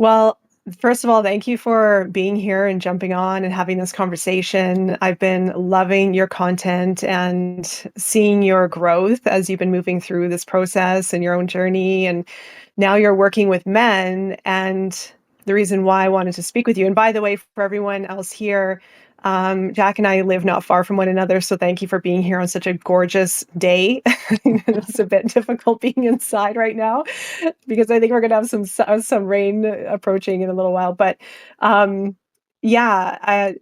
Well, first of all, thank you for being here and jumping on and having this conversation. I've been loving your content and seeing your growth as you've been moving through this process and your own journey. And now you're working with men. And the reason why I wanted to speak with you, and by the way, for everyone else here, Jack and I live not far from one another. So thank you for being here on such a gorgeous day. It's a bit difficult being inside right now because I think we're gonna have some rain approaching in a little while. But yeah,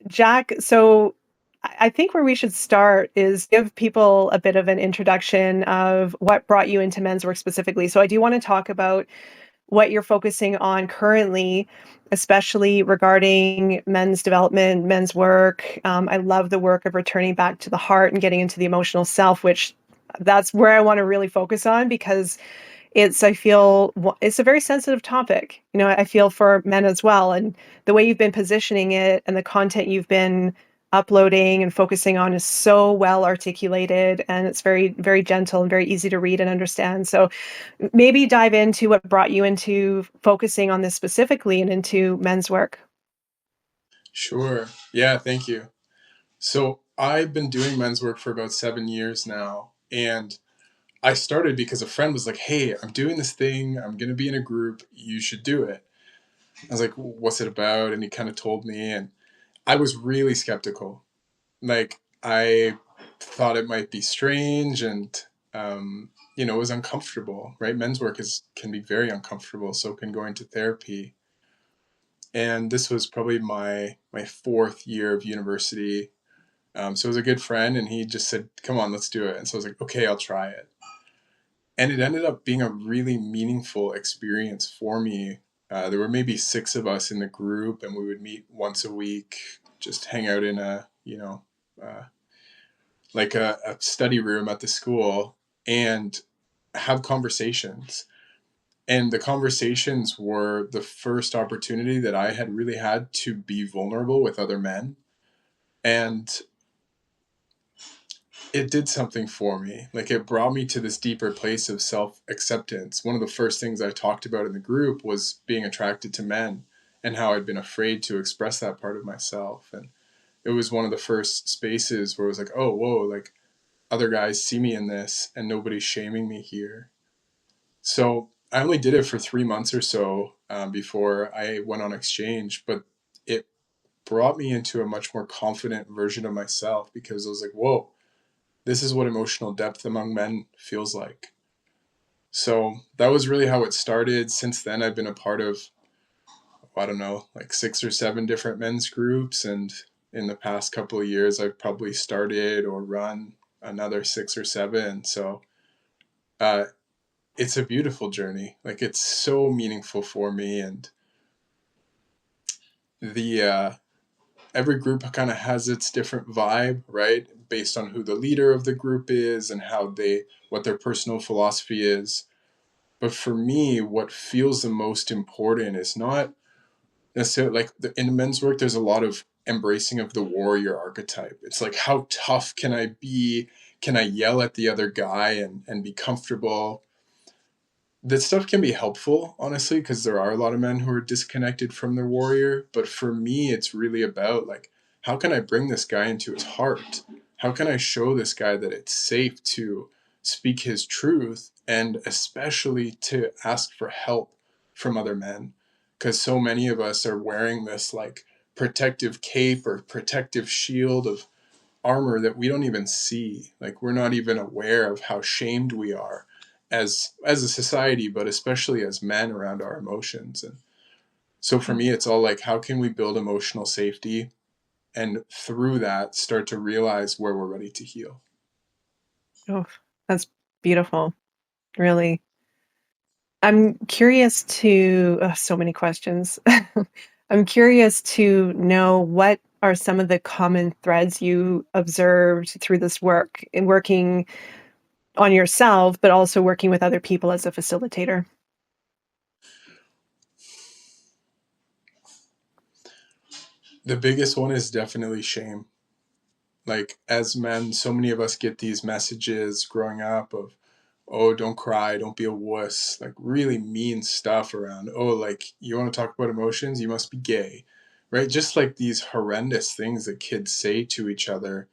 Jack. So I think where we should start is give people a bit of an introduction of what brought you into men's work specifically. So I do want to talk about what you're focusing on currently, especially regarding men's development, men's work. I love the work of returning back to the heart and getting into the emotional self, which that's where I want to really focus on because I feel it's a very sensitive topic. I feel for men as well. And the way you've been positioning it and the content you've been uploading and focusing on is so well articulated, and it's very, very gentle and very easy to read and understand. So maybe dive into what brought you into focusing on this specifically and into men's work. Sure. Yeah, thank you. So I've been doing men's work for about 7 years now. And I started because a friend was like, hey, I'm doing this thing. I'm going to be in a group. You should do it. I was like, what's it about? And he kind of told me. And I was really skeptical. Like, I thought it might be strange and, it was uncomfortable, right? Men's work can be very uncomfortable. So can going to therapy. And this was probably my fourth year of university. So it was a good friend, and he just said, come on, let's do it. And so I was like, okay, I'll try it. And it ended up being a really meaningful experience for me. There were maybe six of us in the group, and we would meet once a week, just hang out in uh, like a study room at the school and have conversations. And the conversations were the first opportunity that I had really had to be vulnerable with other men. And it did something for me. Like, it brought me to this deeper place of self acceptance. One of the first things I talked about in the group was being attracted to men and how I'd been afraid to express that part of myself. And it was one of the first spaces where it was like, oh, whoa, like other guys see me in this and nobody's shaming me here. So I only did it for 3 months or so before I went on exchange, but it brought me into a much more confident version of myself because I was like, whoa, this is what emotional depth among men feels like. So that was really how it started. Since then, I've been a part of, I don't know, like 6 or 7 different men's groups. And in the past couple of years, I've probably started or run another 6 or 7. So uh, it's a beautiful journey. Like, it's so meaningful for me. And the every group kind of has its different vibe, right? Based on who the leader of the group is and what their personal philosophy is. But for me, what feels the most important is not necessarily like in men's work, there's a lot of embracing of the warrior archetype. It's like, how tough can I be? Can I yell at the other guy and be comfortable? That stuff can be helpful, honestly, because there are a lot of men who are disconnected from their warrior. But for me, it's really about like, how can I bring this guy into his heart? How can I show this guy that it's safe to speak his truth and especially to ask for help from other men? Because so many of us are wearing this like protective cape or protective shield of armor that we don't even see. Like, we're not even aware of how shamed we are as a society, but especially as men around our emotions. And so for me, it's all like, how can we build emotional safety and through that start to realize where we're ready to heal? Oh, that's beautiful. Really. I'm curious to, so many questions. I'm curious to know what are some of the common threads you observed through this work in working on yourself, but also working with other people as a facilitator. The biggest one is definitely shame. Like, as men, so many of us get these messages growing up of, oh, don't cry, don't be a wuss, like really mean stuff around, oh, like you want to talk about emotions, you must be gay, right? Just like these horrendous things that kids say to each other,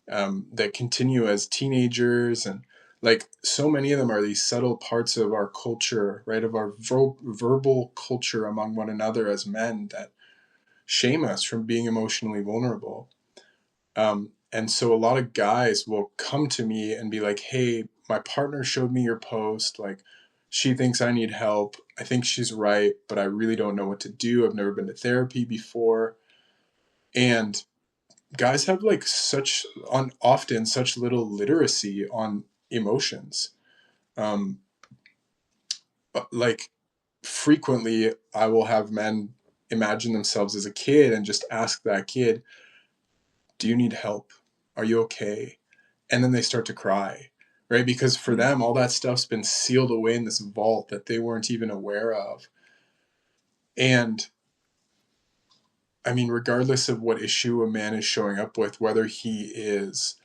that continue as teenagers. And like so many of them are these subtle parts of our culture, right? Of our verbal culture among one another as men that shame us from being emotionally vulnerable. And so a lot of guys will come to me and be like, hey, my partner showed me your post. Like, she thinks I need help. I think she's right, but I really don't know what to do. I've never been to therapy before. And guys have like such on often such little literacy on emotions. Um, like frequently I will have men imagine themselves as a kid and just ask that kid, do you need help? Are you okay? And then they start to cry, right? Because for them, all that stuff's been sealed away in this vault that they weren't even aware of. And I mean, regardless of what issue a man is showing up with, whether he is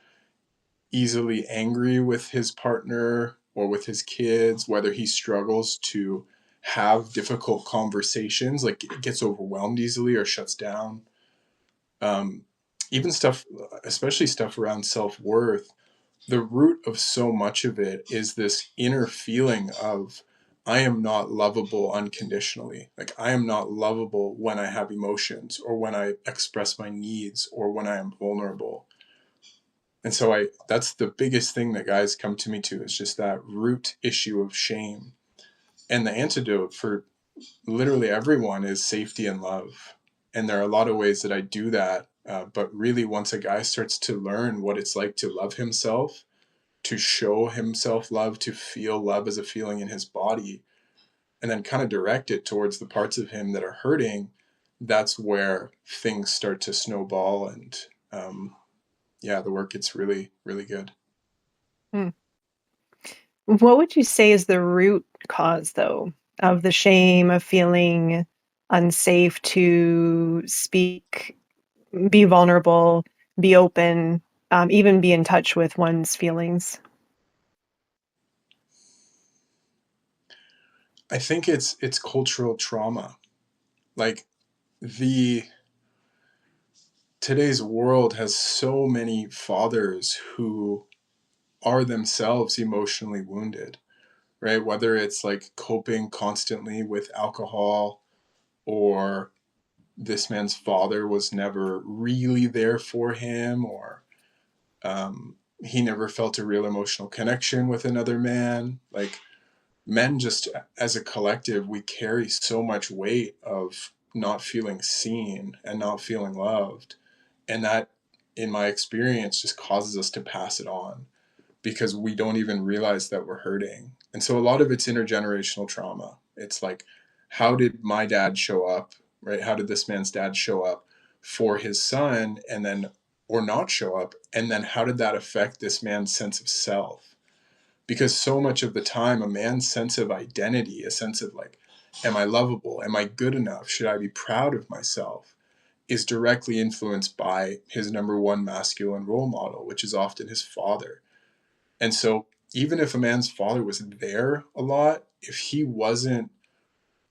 easily angry with his partner or with his kids, whether he struggles to have difficult conversations, like gets overwhelmed easily or shuts down, um, even stuff, especially stuff around self-worth, the root of so much of it is this inner feeling of I am not lovable unconditionally. Like I am not lovable when I have emotions or when I express my needs or when I am vulnerable. And so I that's the biggest thing that guys come to me to is just that root issue of shame. And the antidote for literally everyone is safety and love. And there are a lot of ways that I do that. But really, once a guy starts to learn what it's like to love himself, to show himself love, to feel love as a feeling in his body, and then kind of direct it towards the parts of him that are hurting, that's where things start to snowball. And yeah, the work gets really, really good. Hmm. What would you say is the root cause, though, of the shame, of feeling unsafe to speak, be vulnerable, be open, even be in touch with one's feelings? I think it's cultural trauma. Like the today's world has so many fathers who are themselves emotionally wounded, right? Whether it's like coping constantly with alcohol, or this man's father was never really there for him, or he never felt a real emotional connection with another man. Like men, just as a collective, we carry so much weight of not feeling seen and not feeling loved. And that, in my experience, just causes us to pass it on because we don't even realize that we're hurting. And so a lot of it's intergenerational trauma. It's like, how did my dad show up, right? How did this man's dad show up for his son and then, or not show up? And then how did that affect this man's sense of self? Because so much of the time, a man's sense of identity, a sense of like, am I lovable? Am I good enough? Should I be proud of myself? Is directly influenced by his number one masculine role model, which is often his father. And so, even if a man's father was there a lot, if he wasn't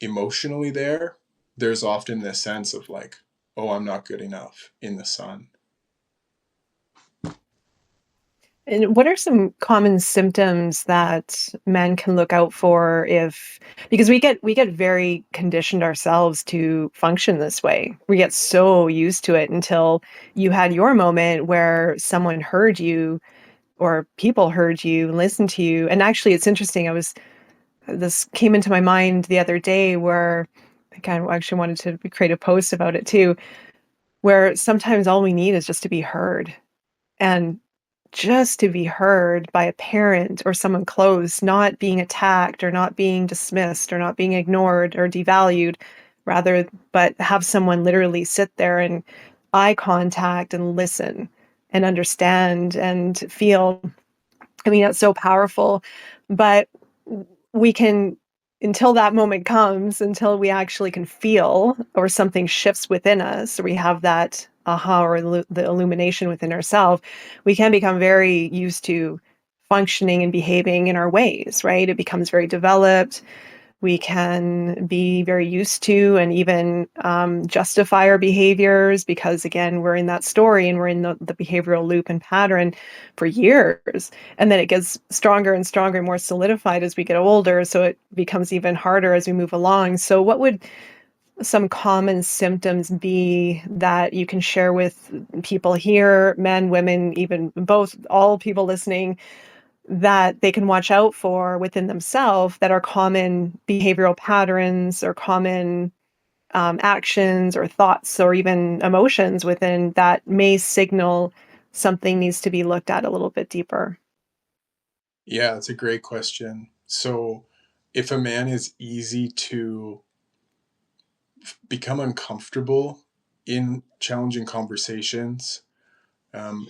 emotionally there, there's often this sense of like, oh, I'm not good enough in the son. And what are some common symptoms that men can look out for if because we get very conditioned ourselves to function this way. We get so used to it until you had your moment where someone heard you or people heard you, listened to you. And actually it's interesting. This came into my mind the other day where I kind of actually wanted to create a post about it too, where sometimes all we need is just to be heard. And just to be heard by a parent or someone close, not being attacked or not being dismissed or not being ignored or devalued, rather, but have someone literally sit there and eye contact and listen and understand and feel. I mean, it's so powerful, but we can, until that moment comes, until we actually can feel or something shifts within us, or we have that aha or the illumination within ourselves, we can become very used to functioning and behaving in our ways, right? It becomes very developed. We can be very used to and even justify our behaviors because, again, we're in that story and we're in the behavioral loop and pattern for years. And then it gets stronger and stronger and more solidified as we get older. So it becomes even harder as we move along. So, what would some common symptoms be that you can share with people here, men, women, even both, all people listening, that they can watch out for within themselves that are common behavioral patterns or common actions or thoughts or even emotions within that may signal something needs to be looked at a little bit deeper? Yeah, it's a great question. So, if a man is easy to become uncomfortable in challenging conversations,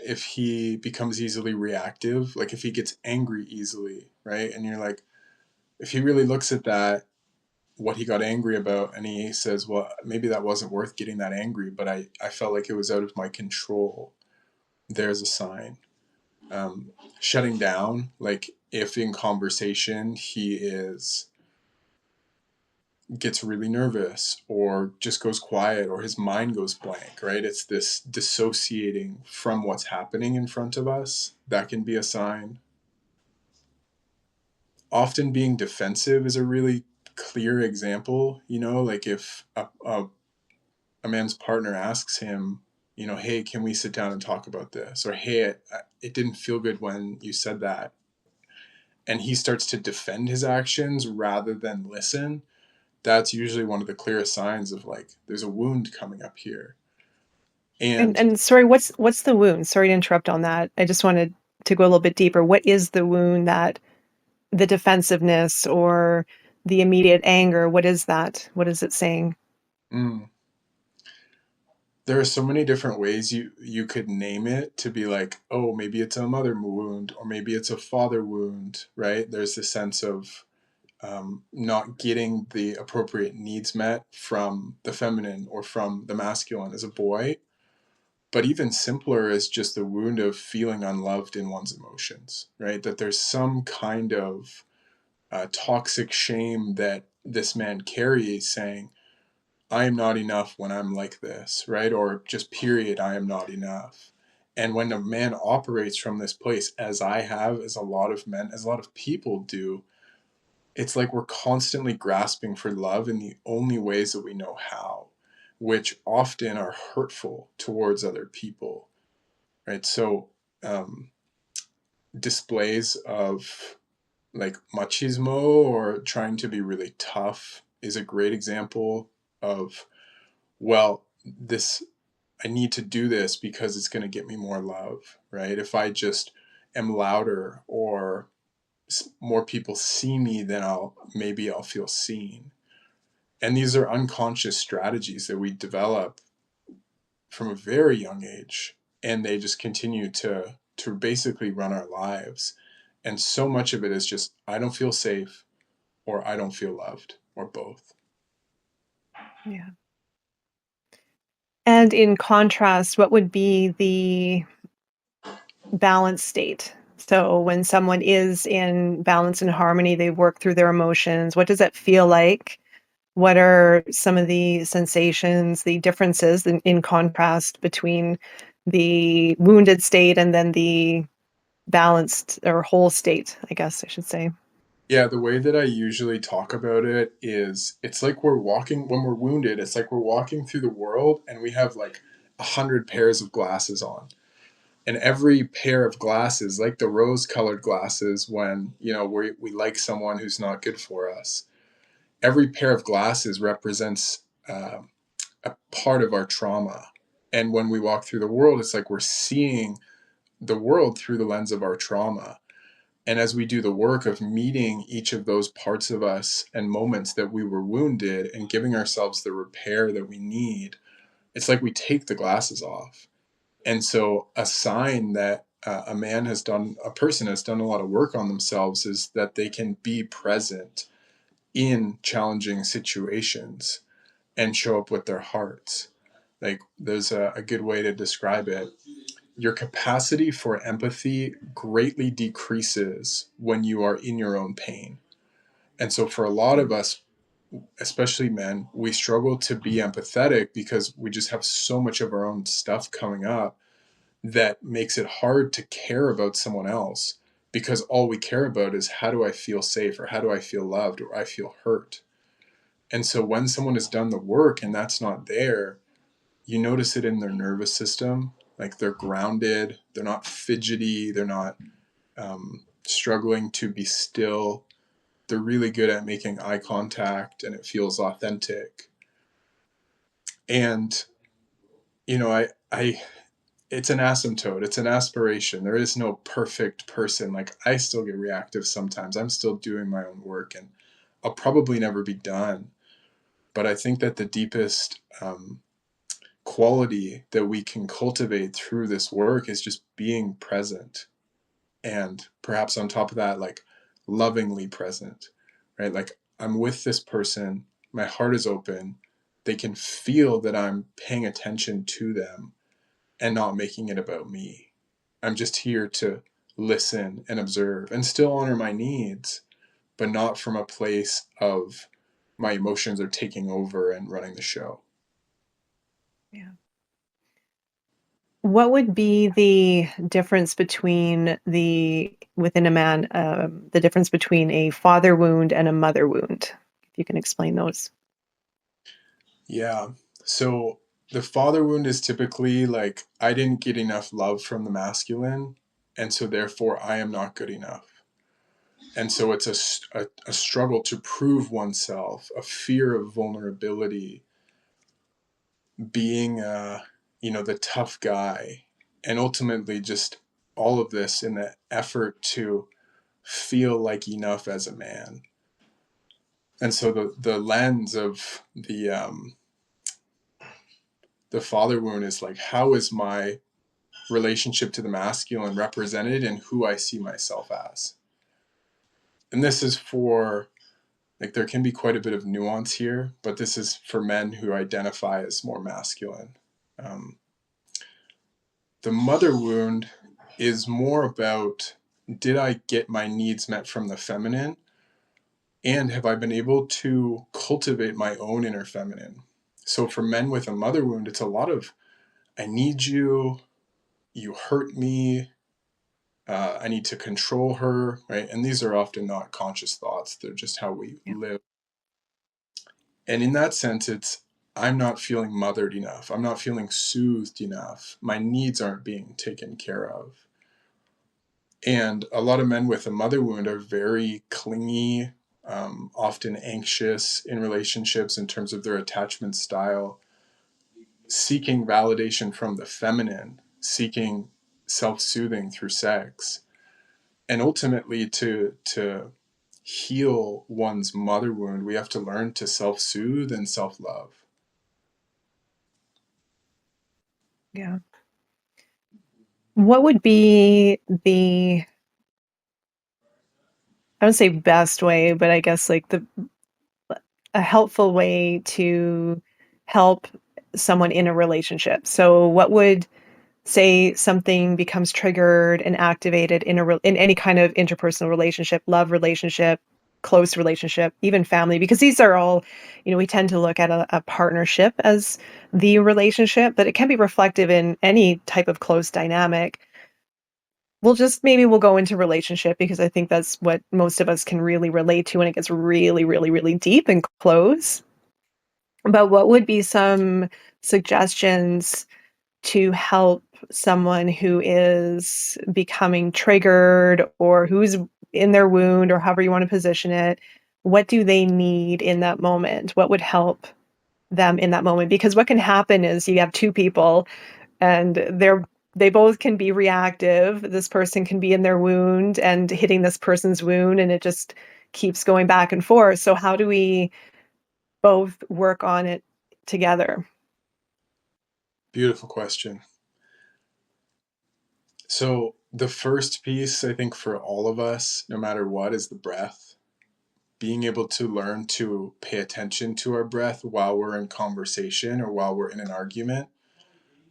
if he becomes easily reactive, like if he gets angry easily, right? And you're like, if he really looks at that, what he got angry about, and he says, well, maybe that wasn't worth getting that angry, but I felt like it was out of my control, there's a sign. Shutting down, like if in conversation he is gets really nervous or just goes quiet or his mind goes blank, right? It's this dissociating from what's happening in front of us. That can be a sign. Often being defensive is a really clear example, like if a man's partner asks him, hey, can we sit down and talk about this? Or, hey, it didn't feel good when you said that. And he starts to defend his actions rather than listen. That's usually one of the clearest signs of like there's a wound coming up here. And And and sorry, what's the wound? Sorry to interrupt on that. I just wanted to go a little bit deeper. What is the wound that the defensiveness or the immediate anger, what is that? What is it saying? mm, there are so many different ways you could name it to be like, oh, maybe it's a mother wound or maybe it's a father wound, right? There's this sense of not getting the appropriate needs met from the feminine or from the masculine as a boy. But even simpler is just the wound of feeling unloved in one's emotions, right? That there's some kind of toxic shame that this man carries, saying, I am not enough when I'm like this, right? Or just period, I am not enough. And when a man operates from this place, as I have, as a lot of men, as a lot of people do, it's like we're constantly grasping for love in the only ways that we know how, which often are hurtful towards other people, right? So, um, displays of like machismo or trying to be really tough is a great example of, well, this, I need to do this because it's going to get me more love, right? If I just am louder or more people see me, then I'll feel seen. And these are unconscious strategies that we develop from a very young age, and they just continue to basically run our lives. And so much of it is just I don't feel safe or I don't feel loved or both. Yeah. And in contrast, what would be the balanced state? So when someone is in balance and harmony, they work through their emotions. What does that feel like? What are some of the sensations, the differences in contrast between the wounded state and then the balanced or whole state, I guess I should say? Yeah, the way that I usually talk about it is it's like we're walking when we're wounded, it's like we're walking through the world and we have like 100 pairs of glasses on. And every pair of glasses, like the rose colored glasses when, we like someone who's not good for us, every pair of glasses represents a part of our trauma. And when we walk through the world, it's like we're seeing the world through the lens of our trauma. And as we do the work of meeting each of those parts of us and moments that we were wounded and giving ourselves the repair that we need, it's like we take the glasses off. And so, a sign that a person has done a lot of work on themselves is that they can be present in challenging situations and show up with their hearts. Like, there's a good way to describe it. your capacity for empathy greatly decreases when you are in your own pain. And so for a lot of us, especially men, we struggle to be empathetic because we just have so much of our own stuff coming up that makes it hard to care about someone else, because all we care about is, how do I feel safe, or how do I feel loved, or I feel hurt. And so when someone has done the work and that's not there, you notice it in their nervous system. Like, they're grounded, they're not fidgety, they're not struggling to be still. They're really good at making eye contact, and it feels authentic. And I it's an asymptote, it's an aspiration. There is no perfect person. Like, I still get reactive sometimes. I'm still doing my own work, and I'll probably never be done. But I think that the deepest quality that we can cultivate through this work is just being present, and perhaps on top of that, like, lovingly present, right? Like, I'm with this person, my heart is open, they can feel that I'm paying attention to them and not making it about me. I'm just here to listen and observe and still honor my needs, but not from a place of my emotions are taking over and running the show. Yeah. What would be the difference between within a man, the difference between a father wound and a mother wound? If you can explain those. Yeah. So the father wound is typically like, I didn't get enough love from the masculine, and so therefore I am not good enough. And so it's a struggle to prove oneself, a fear of vulnerability, being the tough guy, and ultimately just all of this in the effort to feel like enough as a man. And so the lens of the father wound is like, how is my relationship to the masculine represented in who I see myself as? And this is for, like, there can be quite a bit of nuance here, but this is for men who identify as more masculine. Um, the mother wound is more about, did I get my needs met from the feminine? And have I been able to cultivate my own inner feminine? So for men with a mother wound, it's a lot of, I need you, you hurt me, I need to control her, right? And these are often not conscious thoughts, they're just how we Yeah. live. And in that sense, it's, I'm not feeling mothered enough. I'm not feeling soothed enough. My needs aren't being taken care of. And a lot of men with a mother wound are very clingy, often anxious in relationships in terms of their attachment style, seeking validation from the feminine, seeking self-soothing through sex. And ultimately, to heal one's mother wound, we have to learn to self-soothe and self-love. Yeah. What would be I would say best way, but I guess like a helpful way to help someone in a relationship? So what would, say something becomes triggered and activated in any kind of interpersonal relationship, love relationship, close relationship, even family, because these are all, we tend to look at a partnership as the relationship, but it can be reflective in any type of close dynamic. We'll go into relationship because I think that's what most of us can really relate to when it gets really, really, really deep and close. But what would be some suggestions to help someone who is becoming triggered or who's in their wound, or however you want to position it? What do they need in that moment? What would help them in that moment? Because what can happen is you have two people and they both can be reactive. This person can be in their wound and hitting this person's wound, and it just keeps going back and forth. So how do we both work on it together? Beautiful question. So the first piece, I think, for all of us, no matter what, is the breath. Being able to learn to pay attention to our breath while we're in conversation or while we're in an argument.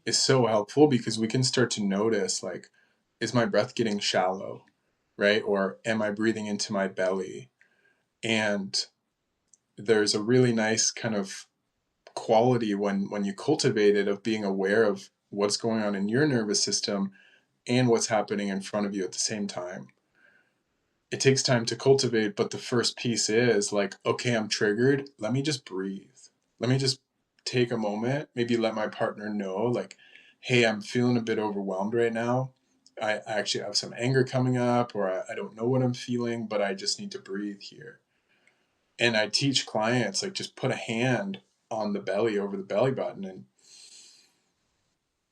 is so helpful because we can start to notice, like, is my breath getting shallow, right? Or am I breathing into my belly? And there's a really nice kind of quality when you cultivate it of being aware of what's going on in your nervous system and what's happening in front of you at the same time. It takes time to cultivate, but the first piece is like, okay, I'm triggered. Let me just breathe. Let me just take a moment, maybe let my partner know, like, hey, I'm feeling a bit overwhelmed right now. I actually have some anger coming up, or I don't know what I'm feeling, but I just need to breathe here. And I teach clients, like, just put a hand on the belly over the belly button and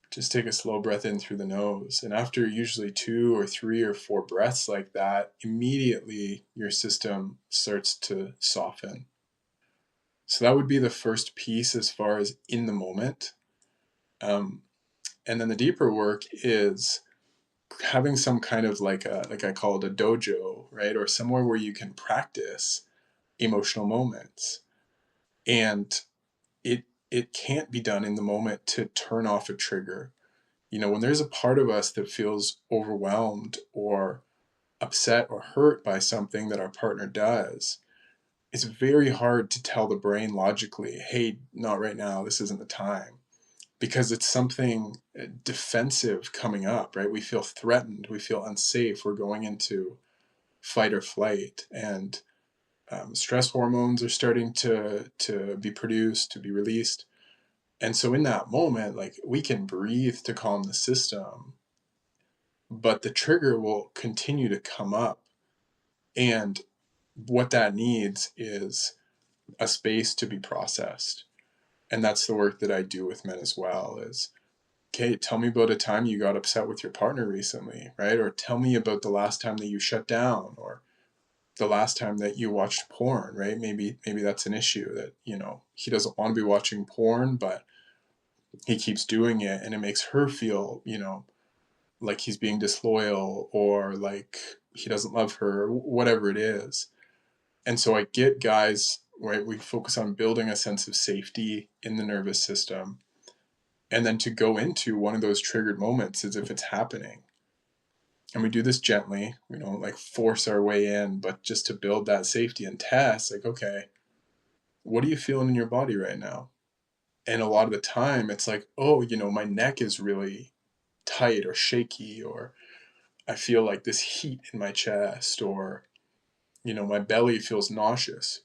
just take a slow breath in through the nose. And after usually 2 or 3 or 4 breaths like that, immediately your system starts to soften. So that would be the first piece as far as in the moment. And then the deeper work is having some kind of like I call it a dojo, right? Or somewhere where you can practice emotional moments. And it can't be done in the moment to turn off a trigger. When there's a part of us that feels overwhelmed or upset or hurt by something that our partner does, it's very hard to tell the brain logically, hey, not right now, this isn't the time, because it's something defensive coming up, right? We feel threatened, we feel unsafe, we're going into fight or flight, and stress hormones are starting to be produced, to be released. And so in that moment, like, we can breathe to calm the system, but the trigger will continue to come up. And what that needs is a space to be processed. And that's the work that I do with men as well is, okay, tell me about a time you got upset with your partner recently, right? Or tell me about the last time that you shut down, or the last time that you watched porn, right? Maybe that's an issue that, he doesn't want to be watching porn, but he keeps doing it and it makes her feel, like he's being disloyal or like he doesn't love her, or whatever it is. And so I get guys, right? We focus on building a sense of safety in the nervous system. And then to go into one of those triggered moments as if it's happening. And we do this gently. We don't like force our way in, but just to build that safety and test, like, okay, what are you feeling in your body right now? And a lot of the time it's like, oh, my neck is really tight or shaky, or I feel like this heat in my chest, or, my belly feels nauseous.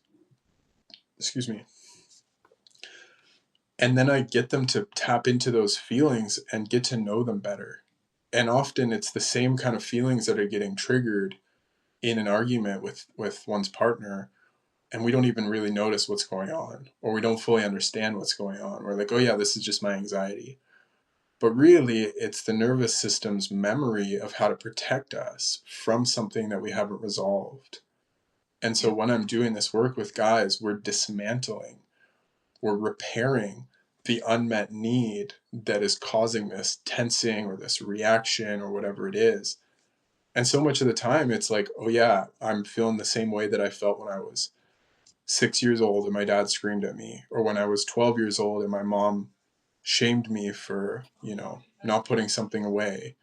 Excuse me. And then I get them to tap into those feelings and get to know them better. And often it's the same kind of feelings that are getting triggered in an argument with one's partner, and we don't even really notice what's going on, or we don't fully understand what's going on. We're like, oh yeah, this is just my anxiety. But really, it's the nervous system's memory of how to protect us from something that we haven't resolved. And so when I'm doing this work with guys, we're dismantling, we're repairing the unmet need that is causing this tensing or this reaction or whatever it is. And so much of the time, it's like, oh yeah, I'm feeling the same way that I felt when I was 6 years old and my dad screamed at me, or when I was 12 years old and my mom shamed me for, not putting something away.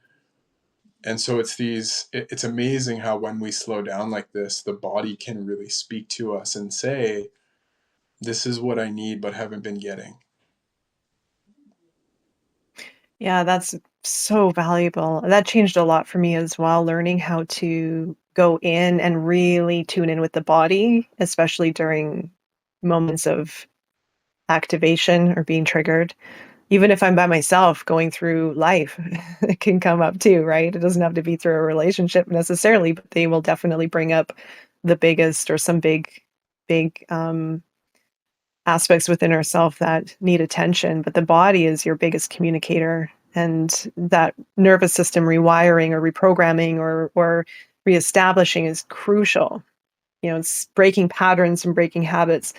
And so it's amazing how when we slow down like this, the body can really speak to us and say, this is what I need, but haven't been getting. Yeah, that's so valuable. That changed a lot for me as well, learning how to go in and really tune in with the body, especially during moments of activation or being triggered. Even if I'm by myself going through life, it can come up too, right? It doesn't have to be through a relationship necessarily, but they will definitely bring up the biggest or some big aspects within ourself that need attention. But the body is your biggest communicator, and that nervous system rewiring or reprogramming or reestablishing is crucial. It's breaking patterns and breaking habits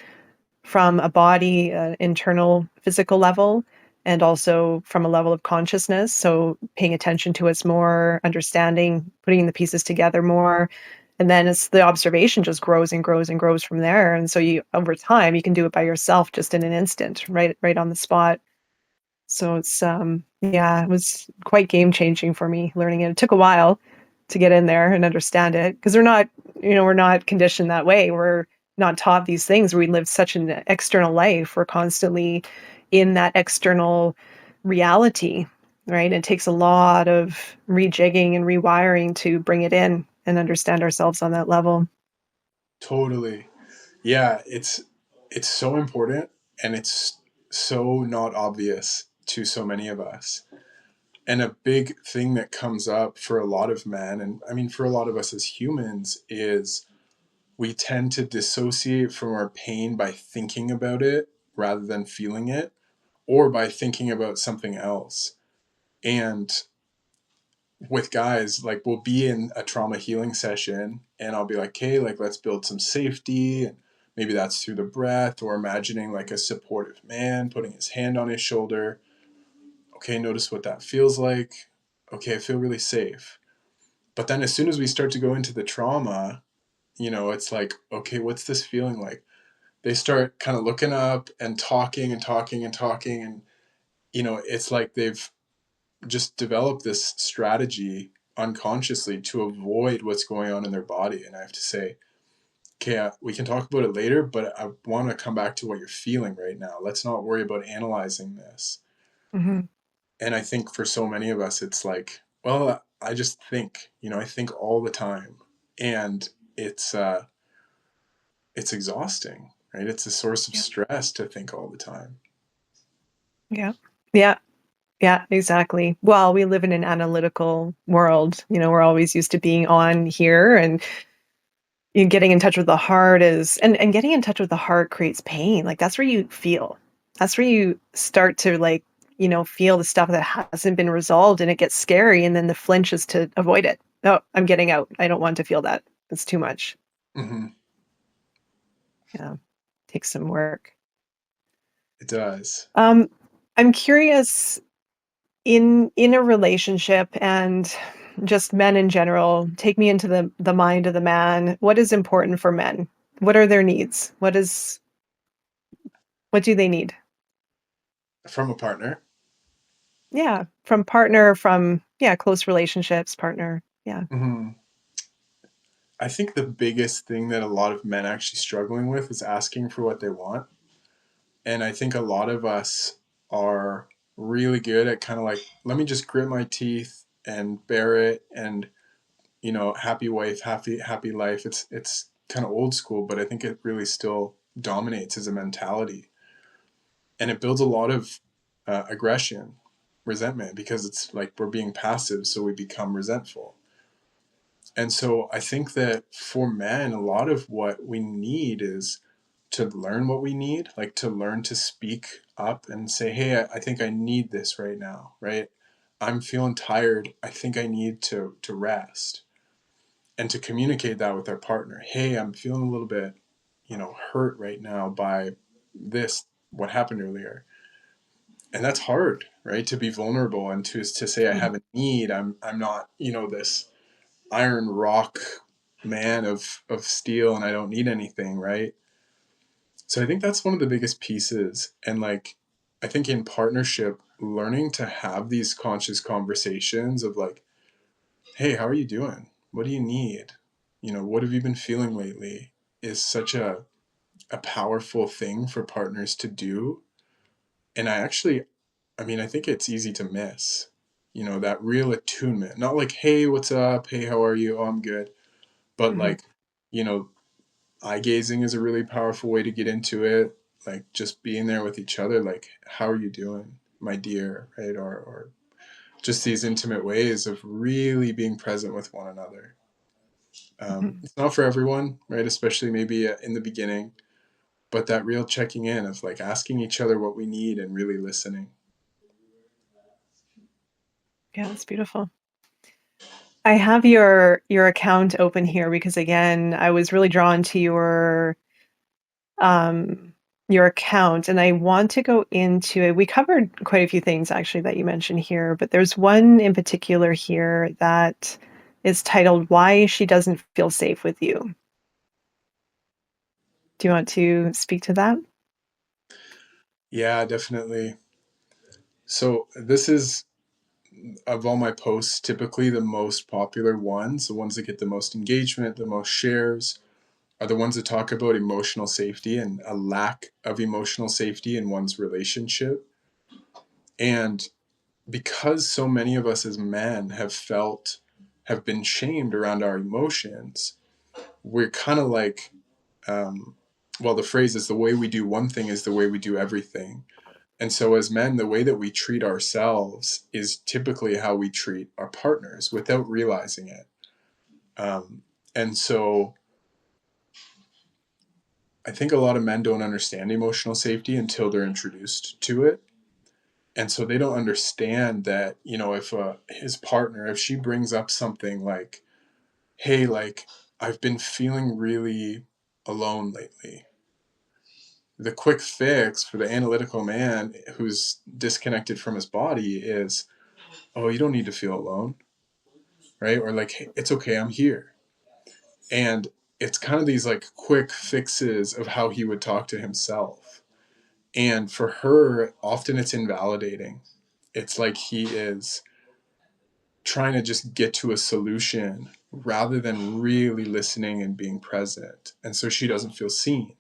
from a body, internal physical level, and also from a level of consciousness. So paying attention to us more, understanding, putting the pieces together more. And then it's the observation just grows and grows and grows from there. And so you over time you can do it by yourself just in an instant, right on the spot. So it's yeah, it was quite game changing for me learning it. It took a while to get in there and understand it because we're not, we're not conditioned that way. We're not taught these things. We live such an external life. We're constantly in that external reality, right? It takes a lot of rejigging and rewiring to bring it in and understand ourselves on that level. Totally. Yeah, it's so important, and it's so not obvious to so many of us. And a big thing that comes up for a lot of men, and I mean for a lot of us as humans, is we tend to dissociate from our pain by thinking about it rather than feeling it, or by thinking about something else. And with guys, like we'll be in a trauma healing session and I'll be like, hey, like let's build some safety. And maybe that's through the breath or imagining like a supportive man putting his hand on his shoulder. Okay, notice what that feels like. Okay, I feel really safe. But then as soon as we start to go into the trauma, it's like, okay, what's this feeling like? They start kind of looking up and talking and talking and talking. And, it's like they've just developed this strategy unconsciously to avoid what's going on in their body. And I have to say, okay, we can talk about it later, but I want to come back to what you're feeling right now. Let's not worry about analyzing this. Hmm. And I think for so many of us, it's like, well, I just think, I think all the time. And it's, uh, it's exhausting, right? It's a source of Yeah. stress to think all the time. Yeah. Yeah. Yeah, exactly. Well, we live in an analytical world. We're always used to being on here and getting in touch with the heart is and getting in touch with the heart creates pain. Like that's where you feel. That's where you start to like, feel the stuff that hasn't been resolved and it gets scary and then the flinch is to avoid it. No, I'm getting out. I don't want to feel that. It's too much. Hmm. Yeah. Takes some work. It does. Um I'm curious in a relationship and just men in general, take me into the mind of the man. What is important for men? What are their needs? What do they need? From a partner. Yeah, from partner, from yeah, close relationships, partner. Yeah. Hmm. I think the biggest thing that a lot of men actually struggling with is asking for what they want. And I think a lot of us are really good at kind of like, let me just grit my teeth and bear it, and happy wife, happy life. It's kind of old school, but I think it really still dominates as a mentality, and it builds a lot of aggression, resentment, because it's like we're being passive, so we become resentful. And so I think that for men, a lot of what we need is to learn what we need, like to learn to speak up and say, hey, I think I need this right now, right? I'm feeling tired. I think I need to rest. And to communicate that with our partner. Hey, I'm feeling a little bit, hurt right now by this, what happened earlier. And that's hard, right? To be vulnerable and to say I Mhm, have a need. I'm not, this iron rock man of steel and I don't need anything, right? So I think that's one of the biggest pieces. And like I think in partnership, learning to have these conscious conversations of like, hey, how are you doing? What do you need? What have you been feeling lately? Is such a powerful thing for partners to do. And I think it's easy to miss, that real attunement. Not like, hey, what's up? Hey, how are you? Oh, I'm good. But mhm, like, you know, eye gazing is a really powerful way to get into it. Like just being there with each other, like, how are you doing, my dear? Right. Or just these intimate ways of really being present with one another. mhm. It's not for everyone, right? Especially maybe in the beginning, but that real checking in of like asking each other what we need and really listening. Yeah, that's beautiful. I have your account open here because again, I was really drawn to um your account and I want to go into it. We covered quite a few things actually that you mentioned here, but there's one in particular here that is titled Why She Doesn't Feel Safe with You. Do you want to speak to that? Yeah, definitely. So this is, of all my posts, typically the most popular ones, the ones that get the most engagement, the most shares, are the ones that talk about emotional safety and a lack of emotional safety in one's relationship. And because so many of us as men have been shamed around our emotions, we're kind of like, well, the phrase is the way we do one thing is the way we do everything. And so, as men, the way that we treat ourselves is typically how we treat our partners without realizing it. And so, I think a lot of men don't understand emotional safety until they're introduced to it. And so they don't understand that, you know, if his partner, if she brings up something like, hey, like, I've been feeling really alone lately, the quick fix for the analytical man who's disconnected from his body is, oh, you don't need to feel alone, right? Or like, hey, it's okay, I'm here. And it's kind of these like quick fixes of how he would talk to himself. And for her, often it's invalidating. It's like he is trying to just get to a solution rather than really listening and being present. And so she doesn't feel seen.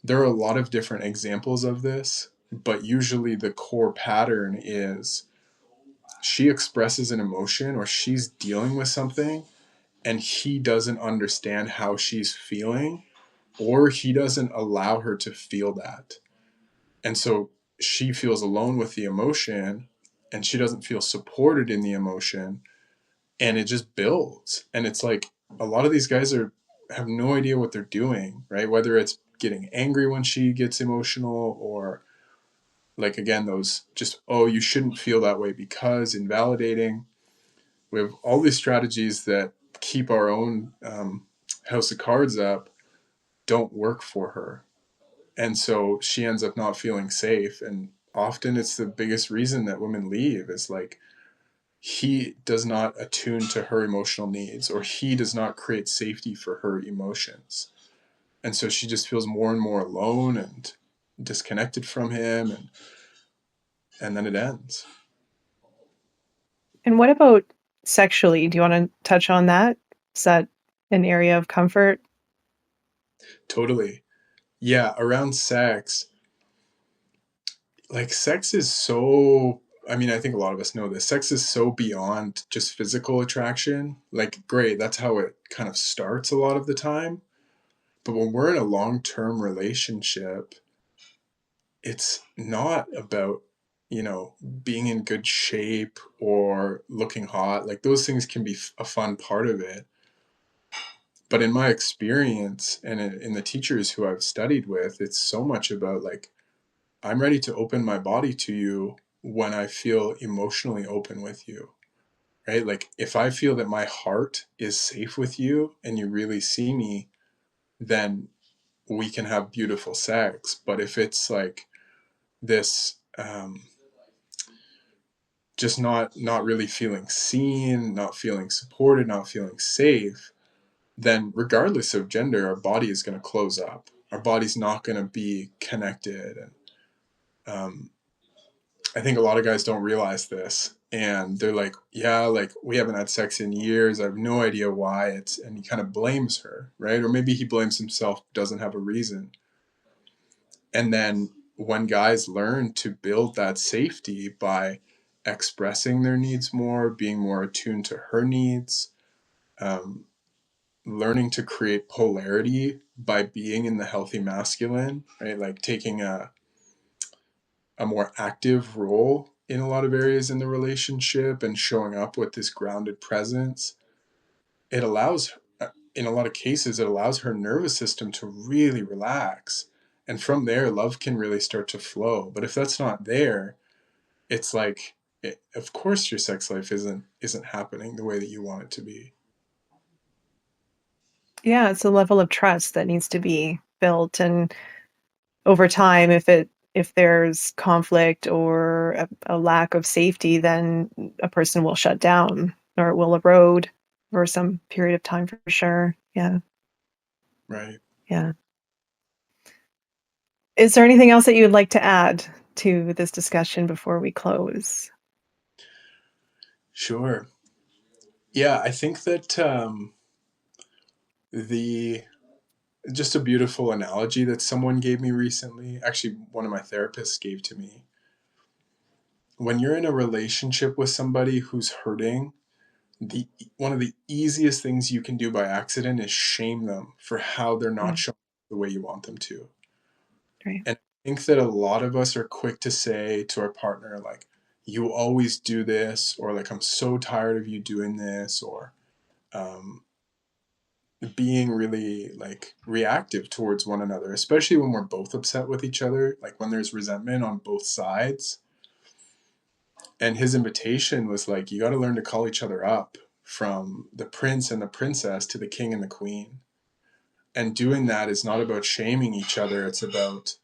There are a lot of different examples of this, but usually the core pattern is she expresses an emotion or she's dealing with something and he doesn't understand how she's feeling, or he doesn't allow her to feel that. And so she feels alone with the emotion and she doesn't feel supported in the emotion, and it just builds. And it's like a lot of these guys have no idea what they're doing, right? Whether it's getting angry when she gets emotional, or like, again, those just, oh, you shouldn't feel that way because invalidating. We have all these strategies that keep our own house of cards up, don't work for her. And so she ends up not feeling safe. And often it's the biggest reason that women leave is like, he does not attune to her emotional needs, or he does not create safety for her emotions. And so she just feels more and more alone and disconnected from him. And then it ends. And what about sexually? Do you want to touch on that? Is that an area of comfort? Totally. Yeah. Around sex, like, sex is so, I mean, I think a lot of us know this. Sex is so beyond just physical attraction. Like, great, that's how it kind of starts a lot of the time. But when we're in a long term relationship, it's not about, you know, being in good shape or looking hot. Like, those things can be a fun part of it. But in my experience and in the teachers who I've studied with, it's so much about like, I'm ready to open my body to you when I feel emotionally open with you, right? Like, if I feel that my heart is safe with you and you really see me, then we can have beautiful sex. But if it's like this, just not really feeling seen, not feeling supported, not feeling safe, then regardless of gender, our body is going to close up. Our body's not going to be connected. And I think a lot of guys don't realize this, and they're like, yeah, like, we haven't had sex in years, I have no idea why. It's, and he kind of blames her, right? Or maybe he blames himself, doesn't have a reason. And then when guys learn to build that safety by expressing their needs more, being more attuned to her needs, um, learning to create polarity by being in the healthy masculine, right? Like taking a more active role in a lot of areas in the relationship and showing up with this grounded presence, it allows, in a lot of cases, it allows her nervous system to really relax. And from there, love can really start to flow. But if that's not there, it's like, of course your sex life isn't happening the way that you want it to be. Yeah, it's a level of trust that needs to be built, and over time, if there's conflict or a lack of safety, then a person will shut down or it will erode for some period of time for sure. Yeah. Right. Yeah. Is there anything else that you would like to add? to this discussion before we close? Sure. Yeah, I think that the just a beautiful analogy that someone gave me recently, actually one of my therapists gave to me. When you're in a relationship with somebody who's hurting, the one of the easiest things you can do by accident is shame them for how they're not Mm, showing the way you want them to. right. And I think that a lot of us are quick to say to our partner, like, you always do this, or like, I'm so tired of you doing this, or um, being really like reactive towards one another, especially when we're both upset with each other, like when there's resentment on both sides. And his invitation was like, you got to learn to call each other up, from the prince and the princess to the king and the queen. And doing that is not about shaming each other, it's about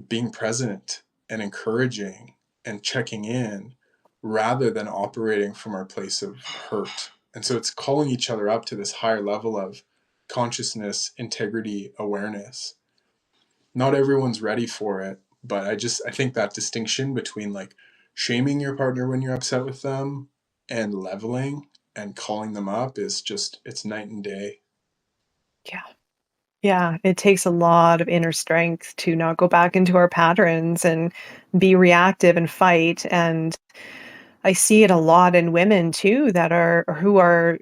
being present and encouraging and checking in rather than operating from our place of hurt. And so it's calling each other up to this higher level of consciousness, integrity, awareness. Not everyone's ready for it, but I think that distinction between like shaming your partner when you're upset with them and leveling and calling them up is just, it's night and day. Yeah. Yeah, it takes a lot of inner strength to not go back into our patterns and be reactive and fight. And I see it a lot in women too that are who are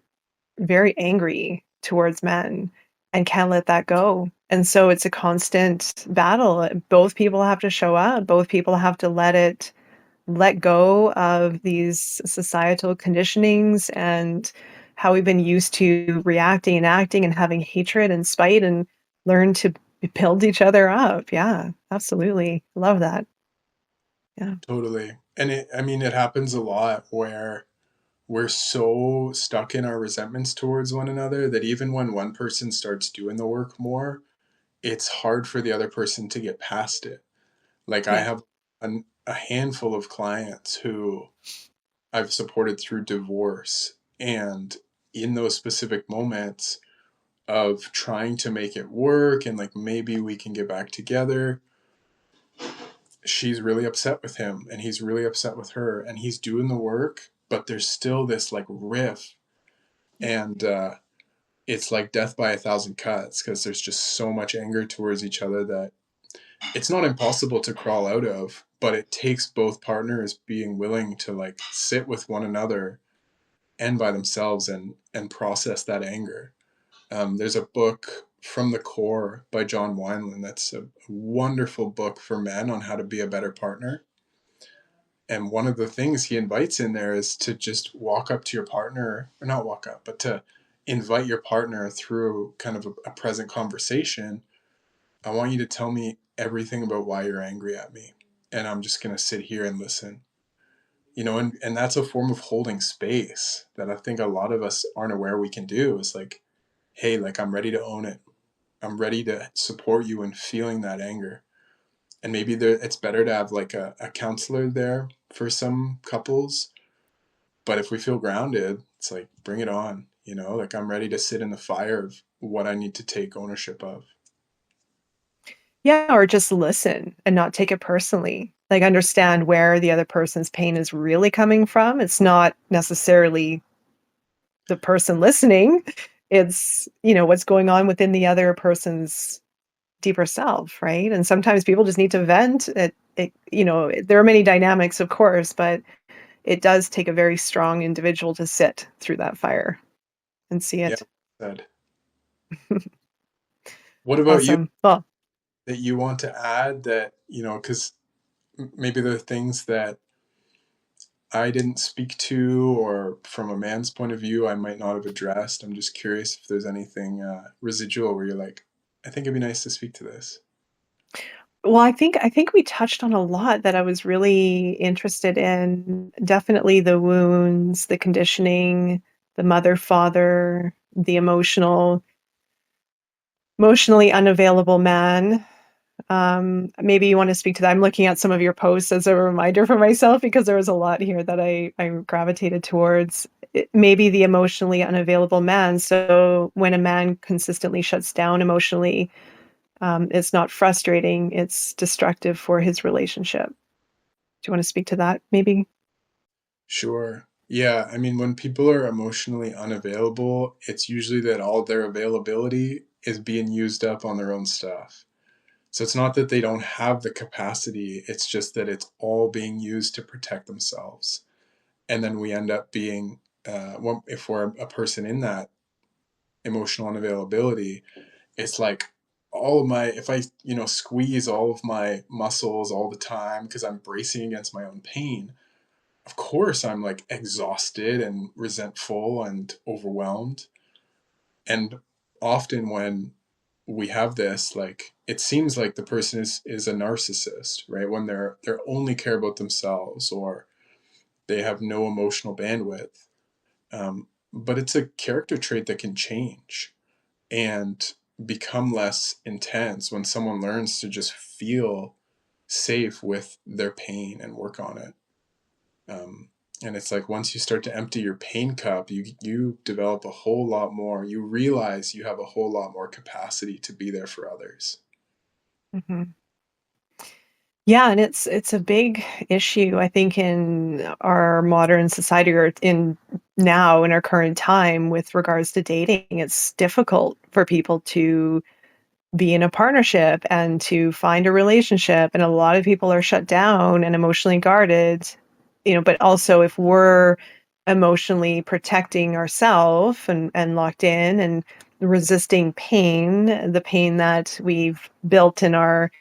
very angry towards men and can't let that go. And so it's a constant battle. Both people have to show up. Both people have to let go of these societal conditionings and how we've been used to reacting and acting and having hatred and spite, and learn to build each other up. Yeah, absolutely. Love that. Yeah. Totally. And I mean, it happens a lot where we're so stuck in our resentments towards one another that even when one person starts doing the work more, it's hard for the other person to get past it. Like I Yeah. have a handful of clients who I've supported through divorce. And in those specific moments of trying to make it work and like maybe we can get back together, she's really upset with him and he's really upset with her and he's doing the work, but there's still this like riff. And it's like death by a thousand cuts because there's just so much anger towards each other that it's not impossible to crawl out of, but it takes both partners being willing to like sit with one another and by themselves and process that anger. There's a book, From the Core, by John Wineland, that's a wonderful book for men on how to be a better partner. And one of the things he invites in there is to just walk up to your partner, or not walk up, but to invite your partner through kind of a present conversation. I want you to tell me everything about why you're angry at me. And I'm just going to sit here and listen. And that's a form of holding space that I think a lot of us aren't aware we can do. Is like, hey, like I'm ready to own it. I'm ready to support you in feeling that anger. And maybe it's better to have like a counselor there for some couples. But if we feel grounded, it's like, bring it on. Like I'm ready to sit in the fire of what I need to take ownership of. Yeah, or just listen and not take it personally. Like, understand where the other person's pain is really coming from. It's not necessarily the person listening. It's, what's going on within the other person's deeper self, right? And sometimes people just need to vent. There are many dynamics, of course, but it does take a very strong individual to sit through that fire and see Yeah. it. Said. What about you Awesome. Well, that you want to add that, because maybe there are things that I didn't speak to, or from a man's point of view, I might not have addressed. I'm just curious if there's anything residual where you're like, I think it'd be nice to speak to this. well, I think we touched on a lot that I was really interested in. Definitely the wounds, the conditioning, the mother, father, the emotionally unavailable man. Maybe you want to speak to that. I'm looking at some of your posts as a reminder for myself because there was a lot here that I gravitated towards. Maybe the emotionally unavailable man. So when a man consistently shuts down emotionally, It's not frustrating, it's destructive for his relationship. Do you want to speak to that maybe? Sure. Yeah, I mean, when people are emotionally unavailable, it's usually that all their availability is being used up on their own stuff. So it's not that they don't have the capacity, it's just that it's all being used to protect themselves. And then we end up being, if we're a person in that emotional unavailability, it's like all of my, if I, squeeze all of my muscles all the time because I'm bracing against my own pain, of course I'm like exhausted and resentful and overwhelmed. And often when we have this, like it seems like the person is a narcissist, right? When they're only care about themselves, or they have no emotional bandwidth. But it's a character trait that can change and become less intense when someone learns to just feel safe with their pain and work on it. Um, and it's like once you start to empty your pain cup, you develop a whole lot more. You realize you have a whole lot more capacity to be there for others. Mhm. Yeah, and it's a big issue, I think, in our modern society, or in now in our current time with regards to dating. It's difficult for people to be in a partnership and to find a relationship, and a lot of people are shut down and emotionally guarded, but also if we're emotionally protecting ourselves and locked in and resisting pain, the pain that we've built in our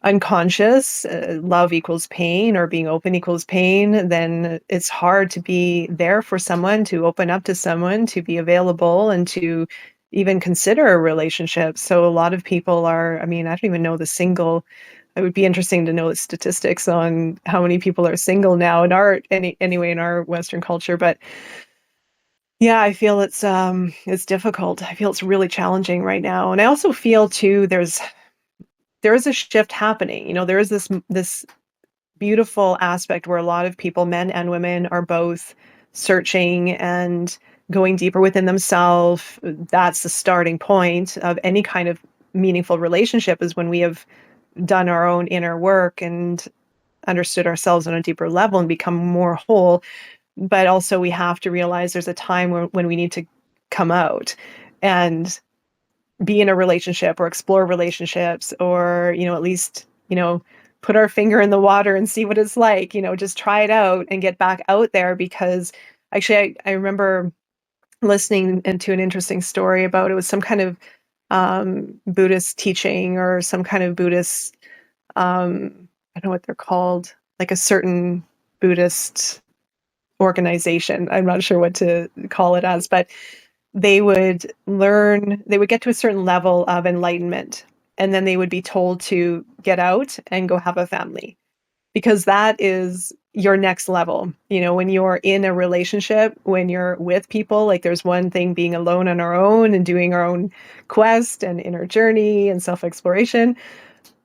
unconscious, love equals pain or being open equals pain, then it's hard to be there for someone, to open up to someone, to be available, and to even consider a relationship. So a lot of people are, I mean, I don't even know the single. It would be interesting to know the statistics on how many people are single now in our anyway in our Western culture. But yeah, I feel it's difficult. I feel it's really challenging right now. And I also feel too there is a shift happening. There is this beautiful aspect where a lot of people, men and women, are both searching and going deeper within themselves. That's the starting point of any kind of meaningful relationship, is when we have done our own inner work and understood ourselves on a deeper level and become more whole. But also we have to realize there's a time when we need to come out and be in a relationship or explore relationships, or at least put our finger in the water and see what it's like, just try it out and get back out there. Because actually I remember listening into an interesting story about, it was some kind of Buddhist teaching, or some kind of Buddhist, I don't know what they're called, like a certain Buddhist organization. I'm not sure what to call it as, but they would get to a certain level of enlightenment, and then they would be told to get out and go have a family, because that is your next level. When you're in a relationship, when you're with people, like, there's one thing being alone on our own and doing our own quest and inner journey and self-exploration,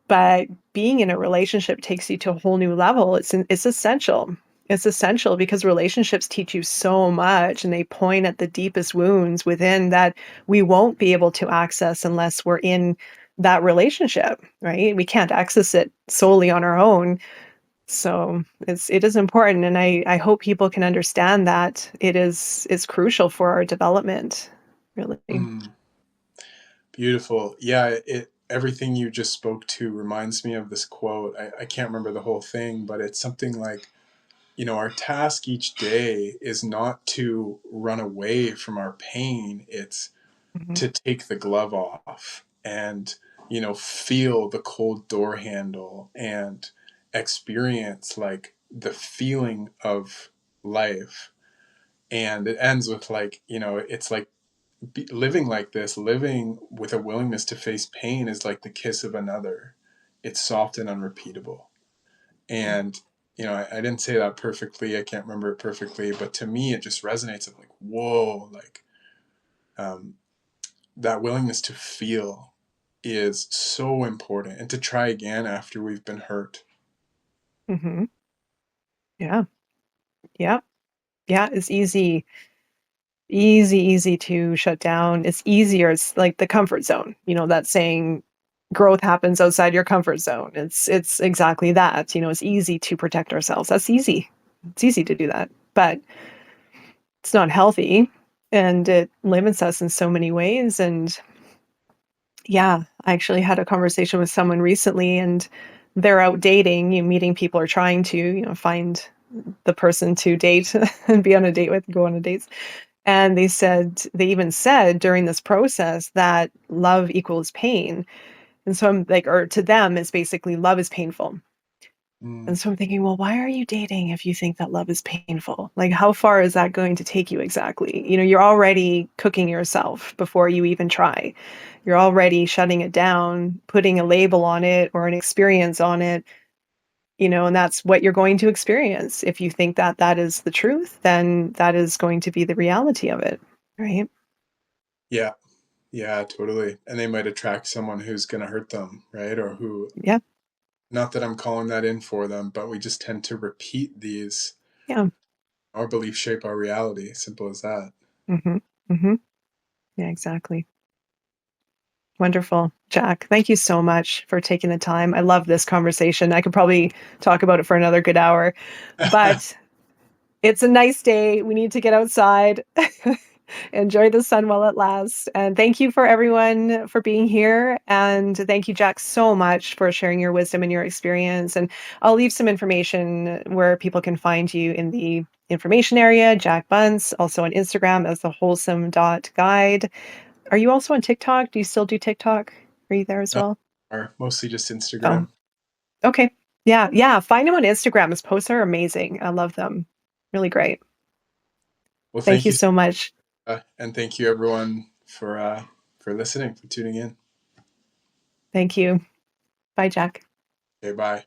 but being in a relationship takes you to a whole new level. It's essential. It's essential because relationships teach you so much, and they point at the deepest wounds within that we won't be able to access unless we're in that relationship, right? We can't access it solely on our own. So it is important, and I hope people can understand that it's crucial for our development, really. Mm, beautiful. Yeah, everything you just spoke to reminds me of this quote. I can't remember the whole thing, but it's something like, our task each day is not to run away from our pain. It's Mhm, to take the glove off and, feel the cold door handle and experience like the feeling of life. And it ends with like, it's like living like this, living with a willingness to face pain is like the kiss of another. It's soft and unrepeatable. mhm, And, I didn't say that perfectly. I can't remember it perfectly, but to me, it just resonates of like, whoa, like, um, that willingness to feel is so important, and to try again after we've been hurt. mhm. Yeah, yeah, yeah. It's easy to shut down. It's easier. It's like the comfort zone. That saying, growth happens outside your comfort zone. It's exactly that. It's easy to protect ourselves. That's easy. It's easy to do that, but it's not healthy, and it limits us in so many ways. And yeah, I actually had a conversation with someone recently, and they're out dating, meeting people, or trying to, find the person to date and be on a date with, go on a date. And they even said during this process that love equals pain. And so I'm like, or to them, it's basically love is painful. And Mm, so I'm thinking, well, why are you dating if you think that love is painful? Like, how far is that going to take you exactly? You're already cooking yourself before you even try. You're already shutting it down, putting a label on it or an experience on it, and that's what you're going to experience. If you think that that is the truth, then that is going to be the reality of it. Right. yeah, yeah, totally. And they might attract someone who's going to hurt them, right? Or who, Yeah. not that I'm calling that in for them, but we just tend to repeat these. Yeah. Our beliefs shape our reality. Simple as that. Hmm. Hmm. Yeah, exactly. Wonderful. Jack, thank you so much for taking the time. I love this conversation. I could probably talk about it for another good hour, but it's a nice day. We need to get outside, enjoy the sun while it lasts. And thank you for everyone for being here. And thank you, Jack, so much for sharing your wisdom and your experience. And I'll leave some information where people can find you in the information area, Jack Bunce, also on Instagram as the wholesome.guide. Are you also on TikTok? Do you still do TikTok? Are you there as No, well? or mostly just Oh, Instagram. okay. Yeah, yeah. Find him on Instagram. His posts are amazing. I love them. Really great. Well, Thank thank you you, so much. and thank you everyone for listening, for tuning in. Thank you. Bye, Jack. Okay, bye.